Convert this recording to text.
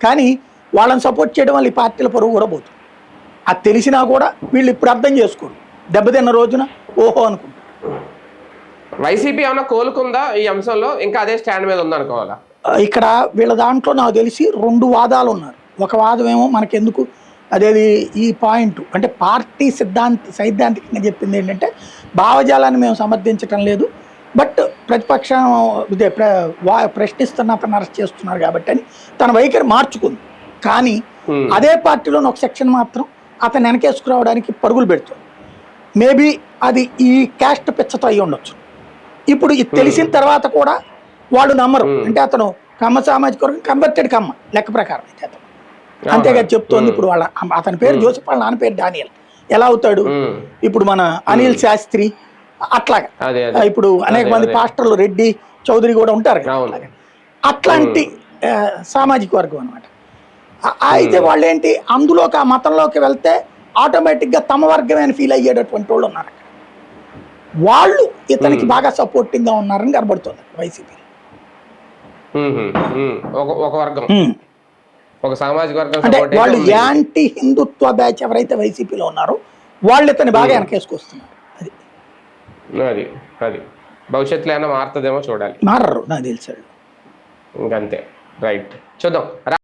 కానీ వాళ్ళని సపోర్ట్ చేయడం వల్ల ఈ పార్టీల పరువు కూడా పోతుంది. అది తెలిసినా కూడా వీళ్ళు ఇప్పుడు అర్థం చేసుకోరు, దెబ్బతిన్న రోజున ఓహో అనుకుంటారు. వైసీపీ ఏమైనా కోలుకుందా ఈ అంశంలో, ఇంకా అదే స్టాండ్ మీద ఉందనుకోవాలా? ఇక్కడ వీళ్ళ దాంట్లో నాకు తెలిసి 2 వాదాలు ఉన్నారు. ఒక వాదం ఏమో మనకెందుకు అదేది ఈ పాయింట్ అంటే పార్టీ సైద్ధాంతికంగా చెప్పింది ఏంటంటే భావజాలాన్ని మేము సమర్థించటం లేదు, బట్ ప్రతిపక్షం ఇదే ప్రశ్నిస్తున్న అతను అరెస్ట్ చేస్తున్నారు కాబట్టి అని తన వైఖరి మార్చుకుంది. కానీ అదే పార్టీలోని ఒక సెక్షన్ మాత్రం అతను వెనకేసుకురావడానికి పరుగులు పెడుతుంది. మేబీ అది ఈ క్యాస్ట్ పిచ్చతో అయి ఉండొచ్చు. ఇప్పుడు ఇది తెలిసిన తర్వాత కూడా వాళ్ళు నమ్మరు. అంటే అతను కమ్మ సామాజిక వర్గం కన్వర్టెడ్ కమ్మ లెక్క ప్రకారం అయితే అతను అంతేగా చెప్తోంది. ఇప్పుడు వాళ్ళ అతని పేరు జోసెఫ్, వాళ్ళ నాన్న పేరు డానియల్. ఎలా అవుతాడు ఇప్పుడు మన అనిల్ శాస్త్రి అట్లాగా, ఇప్పుడు అనేక మంది పాస్టర్లు రెడ్డి చౌదరి కూడా ఉంటారు కదా, అట్లాంటి సామాజిక వర్గం అనమాట. అయితే వాళ్ళు ఏంటి అందులోకి ఆ మతంలోకి వెళ్తే ఆటోమేటిక్గా తమ వర్గమే అని ఫీల్ అయ్యేటటువంటి వాళ్ళు ఉన్నారు. వాళ్ళు ఇతనికి బాగా సపోర్టింగ్గా ఉన్నారని కనబడుతుంది వైసీపీ. ఒక వర్గం, ఒక సామాజిక వర్గం అంటే వాళ్ళు యాంటీ హిందుత్వ బ్యాచ్ ఎవరైతే వైసీపీలో ఉన్నారో వాళ్ళు ఇతని బాగా వెనకేసుకొస్తున్నారు. అది అది భవిష్యత్తులో ఏమైనా మారుతుందేమో చూడాలి. మారరు నాకు తెలిసాడు ఇంకంతే. రైట్, చూద్దాం.